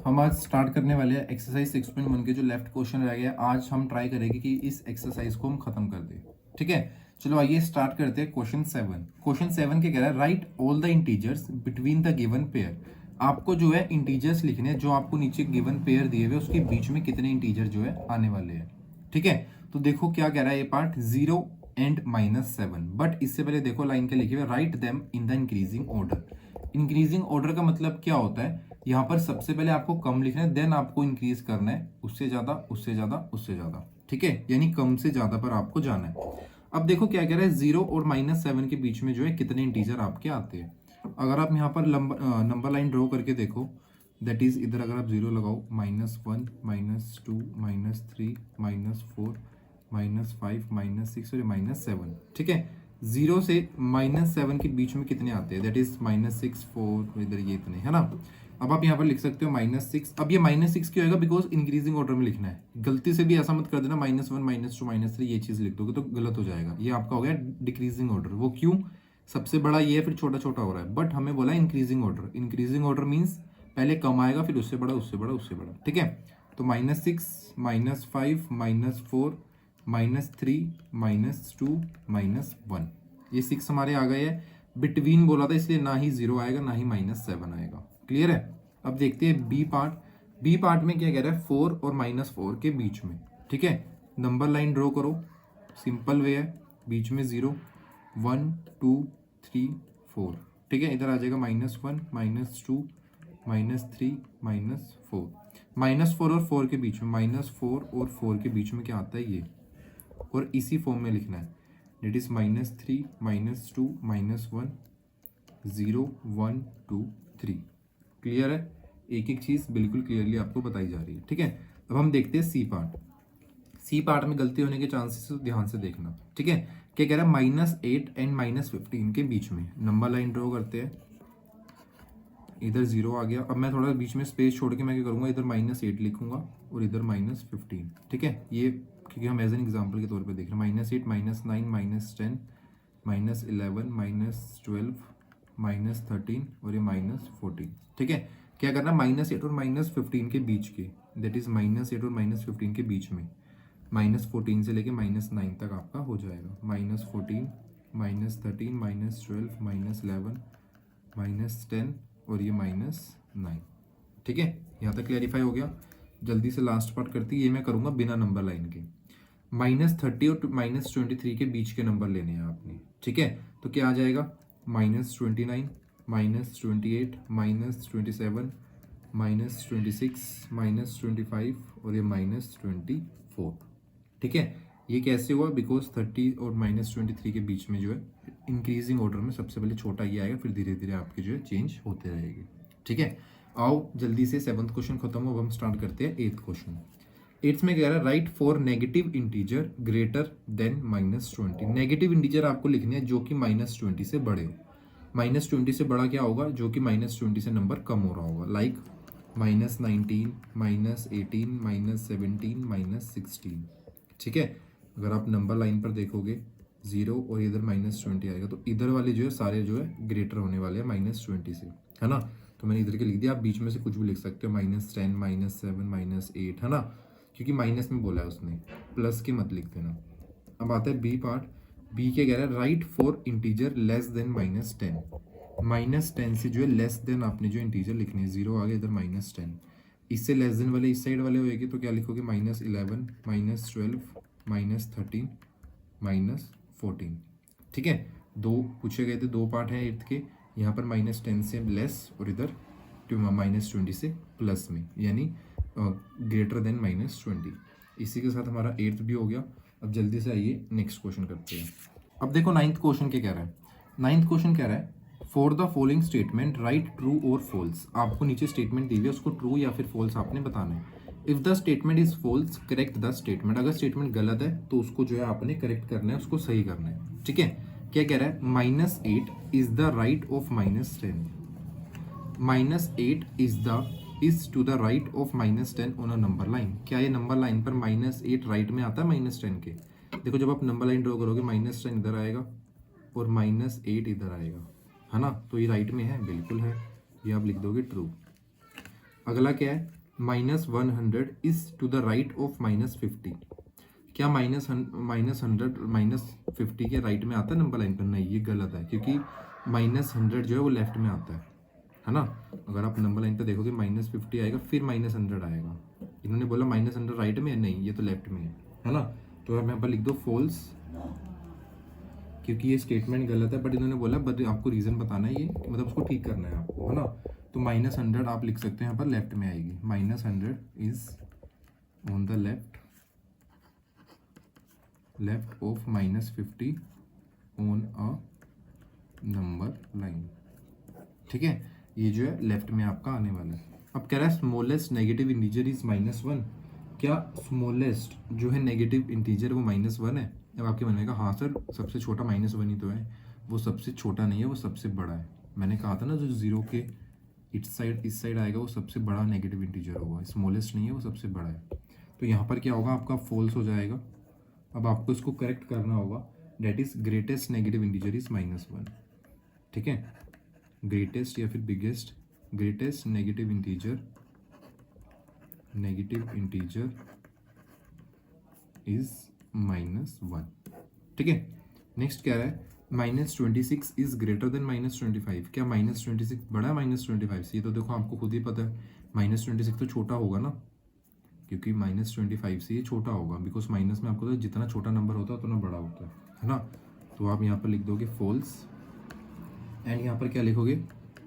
हम आज स्टार्ट करने वाले हैं एक्सरसाइज 6.1 के जो लेफ्ट क्वेश्चन रह गया। आज हम ट्राई करेंगे कि इस एक्सरसाइज को हम खत्म कर दें। ठीक है, चलो आइए स्टार्ट करते हैं। क्वेश्चन 7 के कह रहा है right all the integers between the given pair. आपको जो है इंटीजर्स लिखने हैं जो आपको नीचे गिवन पेयर दिए हुए उसके बीच में कितने इंटीजर जो है आने वाले हैं। ठीक है, तो देखो क्या कह रहा है ये पार्ट 0 एंड -7। बट इससे पहले देखो लाइन के लिखे हुए write them in the increasing order. Increasing order का मतलब क्या होता है, यहाँ पर सबसे पहले आपको कम लिखना है, देन आपको इंक्रीज करना है उससे ज्यादा उससे ज्यादा उससे ज्यादा। ठीक है, यानी कम से ज्यादा पर आपको जाना है। अब देखो क्या कह रहा है, 0 और -7 के बीच में जो है कितने इंटीजर आपके आते हैं। अगर आप यहाँ पर नंबर लाइन ड्रॉ करके देखो, दैट इज इधर अगर आप 0 लगाओ, -1 -2 -3 -4 -5 -6 और -7। ठीक है, 0 से -7 के बीच में कितने आते हैं, दैट इज -6 4 इधर ये इतने है ना। अब आप यहाँ पर लिख सकते हो -6। अब ये -6 क्यों आएगा, बिकॉज इंक्रीजिंग ऑर्डर में लिखना है। गलती से भी ऐसा मत कर देना -1 -2 -3 ये चीज लिख दोगे तो गलत हो जाएगा। ये आपका हो गया डिक्रीजिंग ऑर्डर। वो क्यों, सबसे बड़ा ये है फिर छोटा छोटा हो रहा है, बट हमें बोला increasing order. Increasing order means पहले कम आएगा फिर उससे बड़ा उससे बड़ा उससे बड़ा। ठीक है, तो -6 -5 -4 -3 -2 -1 ये 6 हमारे आ गए हैं। बिटवीन बोला था इसलिए ना ही 0 आएगा ना ही -7 आएगा। क्लियर है। अब देखते हैं बी पार्ट। बी पार्ट में क्या कह रहा है, 4 और -4 के बीच में। ठीक है, नंबर लाइन ड्रॉ करो, सिंपल वे है, बीच में 0 1 2 3 4। ठीक है, इधर आ जाएगा -1 -2 -3 -4। -4 और 4 के बीच में, -4 और 4 के बीच में क्या आता है ये, और इसी फॉर्म में लिखना है, डेट इज -3 -2 -1 0 1 2 3। क्लियर है, एक एक चीज बिल्कुल क्लियरली आपको बताई जा रही है। ठीक है, अब हम देखते हैं सी पार्ट। सी पार्ट में गलती होने के चांसेस ध्यान से देखना। ठीक है, क्या कह रहा है, -8 एंड -15 के बीच में नंबर लाइन ड्रॉ करते हैं। इधर 0 आ गया। अब मैं थोड़ा बीच में स्पेस छोड़ के मैं क्या करूंगा, इधर -8 लिखूंगा और इधर -15। ठीक है, ये क्योंकि हम एज एन एग्जाम्पल के तौर पे देख रहे हैं, -8 -9 -10 -11 -12 -13 और ये -14। ठीक है, क्या करना, -8 और -15 के बीच के, दैट इज -8 और -15 के बीच में, -14 से लेके -9 तक आपका हो जाएगा। -14 -13 -12 -11 -10 और ये -9। ठीक है, यहाँ तक क्लैरिफाई हो गया। जल्दी से लास्ट पार्ट करती, ये मैं करूंगा बिना नंबर लाइन के। -30 और -23 के बीच के नंबर लेने हैं आपने। ठीक है, तो क्या आ जाएगा, -29 -28 -27 -26 -25 और ये -24। ठीक है, ये कैसे हुआ, बिकॉज 30 और -23 के बीच में जो है इंक्रीजिंग ऑर्डर में सबसे पहले छोटा ये आएगा, फिर धीरे धीरे आपके जो है चेंज होते रहेंगे। ठीक है, आओ जल्दी से 7th क्वेश्चन खत्म हो, अब हम स्टार्ट करते हैं 8th क्वेश्चन। 8th में कह रहा है right for negative integer greater than -20। Negative integer आपको लिखने हैं जो कि -20 से बड़े हो। -20 से बड़ा क्या होगा, जो कि -20 से नंबर कम हो रहा होगा, लाइक -19 -18 -17 -16। ठीक है, अगर आप नंबर लाइन पर देखोगे 0 और इधर -20 आएगा तो इधर वाले जो है सारे जो है ग्रेटर होने वाले हैं -20 से, है ना। तो मैंने इधर के लिख दिया, आप बीच में से कुछ भी लिख सकते हो, -10 -7 -8, है ना, क्योंकि माइनस में बोला है उसने, प्लस के मत लिख देना। अब आता है बी पार्ट। बी के कह रहा है right for integer less than -10। -10 से जो है लेस देन आपने जो इंटीजर लिखने हैं, 0 आ गया इधर -10, इससे लेस देन वाले इस साइड वाले होएगी तो क्या लिखोगे, -11 -12 -13 -14। ठीक है, दो पूछे गए थे, दो पार्ट हैं 8th के, यहाँ पर -10 से लेस और इधर -20 से प्लस में, यानी ग्रेटर देन -20। इसी के साथ हमारा 8th भी हो गया। अब जल्दी से आइए नेक्स्ट क्वेश्चन करते हैं। अब देखो 9th क्वेश्चन क्या कह रहा है। 9th क्वेश्चन कह रहा है for the following statement right true और फॉल्स। आपको नीचे स्टेटमेंट दी हुई है, उसको ट्रू या फिर फॉल्स आपने बताना है। If the statement is false correct the statement. अगर स्टेटमेंट गलत है तो उसको जो है आपने करेक्ट करना है, उसको सही करना है। ठीक है, क्या कह रहा है, -8 is the right of -10। -8 is to the right of -10 on a number line. क्या ये नंबर लाइन पर -8 राइट में आता है -10 के। देखो जब आप नंबर लाइन ड्रॉ करोगे -10 इधर आएगा और -8 इधर आएगा, है ना, तो ये राइट में है, बिल्कुल है, ये आप लिख दोगे ट्रू। अगला क्या है, -100 is to the right of -50। क्या -100 -50 के राइट में आता है नंबर लाइन पर? नहीं, ये गलत है, क्योंकि -100 जो है वो लेफ्ट में आता है ना। अगर आप नंबर लाइन पे देखोगे -50 आएगा, फिर -100 आएगा। इन्होंने बोला -100 राइट में है, नहीं, ये तो लेफ्ट में है ना। तो आप यहाँ पर लिख दो फॉल्स, क्योंकि ये स्टेटमेंट गलत है, बट इन्होंने बोला, बट आपको रीज़न बताना है, ये मतलब उसको ठीक करना है आपको, है ना। तो -100 आप लिख सकते हैं यहाँ पर लेफ्ट में आएगी। -100 is on the left of -50 on a number line. ठीक है, ये जो है लेफ्ट में आपका आने वाला है। अब कह रहा है स्मॉलेस्ट नेगेटिव इंटीजर इज -1। क्या स्मॉलेस्ट जो है नेगेटिव इंटीजर वो -1 है? अब आपके मन में कहा हाँ सर, सबसे छोटा -1 ही तो है। वो सबसे छोटा नहीं है, वो सबसे बड़ा है। मैंने कहा था ना, जो जीरो के इस साइड आएगा वो सबसे बड़ा नेगेटिव इंटीजर होगा। स्मॉलेस्ट नहीं है, वो सबसे बड़ा है। तो यहाँ पर क्या होगा, आपका फॉल्स हो जाएगा। अब आपको इसको करेक्ट करना होगा। That is greatest negative integer is -1। ठीक है, ग्रेटेस्ट या फिर biggest, greatest negative integer is -1। ठीक है, नेक्स्ट क्या है, -26 इज ग्रेटर देन -25। क्या -26 बड़ा है -25 से? ये तो देखो आपको खुद ही पता है, -26 तो छोटा होगा ना, क्योंकि -25 से ये छोटा होगा, बिकॉज माइनस में आपको तो जितना छोटा नंबर होता है उतना बड़ा होता है ना। तो आप यहाँ पर लिख दोगे फॉल्स, एंड यहाँ पर क्या लिखोगे,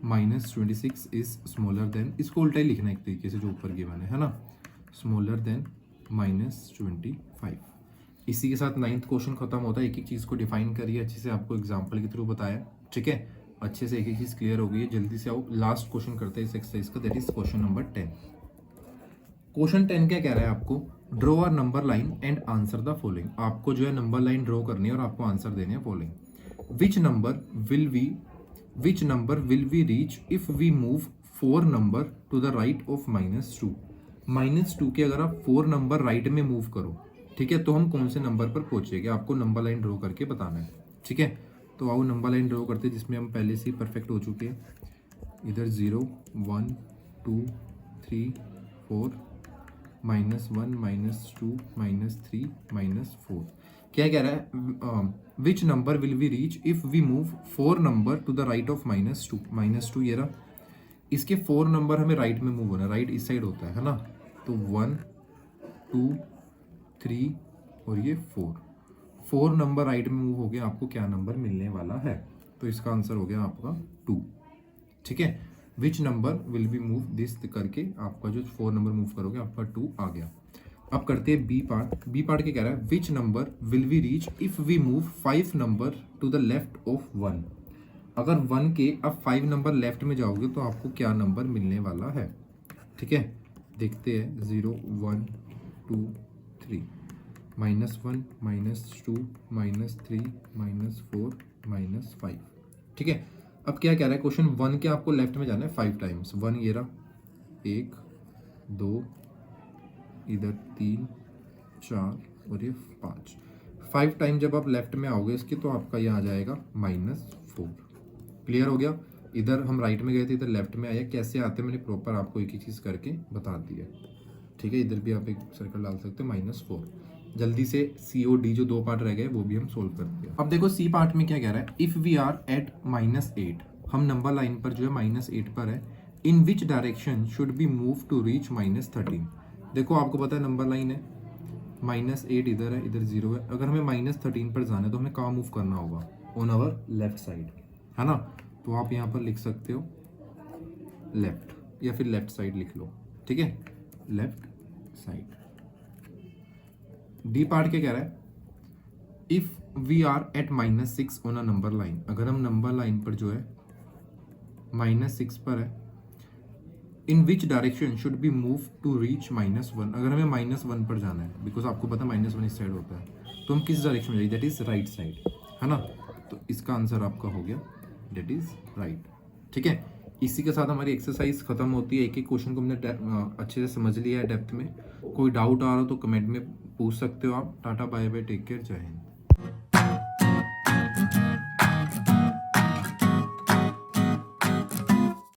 -26 इज स्मॉलर देन, इसको उल्टा ही लिखना है एक तरीके से जो ऊपर गिवन है ना, स्मॉलर देन -25। इसी के साथ 9th क्वेश्चन खत्म होता है। एक एक चीज़ को डिफाइन करिए अच्छे से, आपको एग्जाम्पल के थ्रू बताया। ठीक है, अच्छे से एक एक चीज़ क्लियर हो गई है। जल्दी से आओ लास्ट क्वेश्चन करते हैं इस एक्सरसाइज का, that is question number 10। Question 10 क्या कह रहा है आपको, draw a number line and answer the following. आपको जो है नंबर लाइन ड्रॉ करनी है और आपको आंसर देने हैं following. Which number will we reach if we move 4 number to the right of -2। -2 के अगर आप 4 नंबर राइट में मूव करो, ठीक है, तो हम कौन से नंबर पर पहुंचेंगे, आपको नंबर लाइन ड्रॉ करके बताना है। ठीक है, तो आओ नंबर लाइन ड्रॉ करते हैं, जिसमें हम पहले से ही परफेक्ट हो चुके हैं। इधर 0 1 2 3 4 -1 -2 -3 -4। क्या कह रहा है, which number will we reach if we move 4 number to the right of -2। -2 ये रहा, इसके 4 नंबर हमें राइट में मूव होना है, राइट इस साइड होता है ना। तो 1 2 3 और ये 4 नंबर राइट में मूव हो गया, आपको क्या नंबर मिलने वाला है? तो इसका आंसर हो गया आपका 2। ठीक है, which number will be move this करके आपका जो 4 नंबर मूव करोगे आपका 2 आ गया। अब करते हैं बी पार्ट। बी पार्ट क्या कह रहा है, which number will we reach if we move 5 number to the left of 1। अगर 1 के अब 5 नंबर लेफ्ट में जाओगे तो आपको क्या नंबर मिलने वाला है? ठीक है, देखते हैं। 0 1 2 3 -1 -2 -3 -4 -5। ठीक है, अब क्या कह रहा है क्वेश्चन, 1 के आपको लेफ्ट में जाना है 5 टाइम्स। 1 ये रहा, 1 2 इधर 3 4 और ये 5 टाइम जब आप लेफ्ट में आओगे इसके, तो आपका ये आ जाएगा -4। क्लियर हो गया। इधर हम राइट में गए थे, इधर लेफ्ट में आया। कैसे आते मैंने प्रॉपर आपको एक ही चीज़ करके बता दिया। ठीक है, इधर भी आप एक सर्कल डाल सकते हो, -4। जल्दी से सी और डी जो 2 पार्ट रह गए वो भी हम सोल्व करते हैं। अब देखो सी पार्ट में क्या कह रहा है, इफ़ वी आर एट -8, हम नंबर लाइन पर जो है -8 पर है, in which direction should be move to reach -13। देखो आपको पता है नंबर लाइन है, -8 इधर है, इधर 0 है। अगर हमें -13 पर जाना है तो हमें कहाँ मूव करना होगा, ऑन आवर लेफ्ट साइड, है ना। तो आप यहाँ पर लिख सकते हो लेफ्ट, या फिर लेफ्ट साइड लिख लो। ठीक है, लेफ्ट साइड। डी पार्ट क्या कह रहा है, if we are at -6 on a number line. अगर हम नंबर लाइन पर जो है -6 पर है, in which direction should be move to reach -1। अगर हमें -1 पर जाना है, बिकॉज आपको पता है -1 इस साइड होता है, तो हम किस डायरेक्शन में जाइए, दैट इज राइट साइड, है ना। तो इसका आंसर आपका हो गया, दैट इज राइट। ठीक है, इसी के साथ हमारी एक्सरसाइज खत्म होती है। एक एक क्वेश्चन को हमने अच्छे से समझ लिया है डेप्थ में। कोई डाउट आ रहा हो तो कमेंट में पूछ सकते हो आप। Tata bye bye, take care, जय हिंद।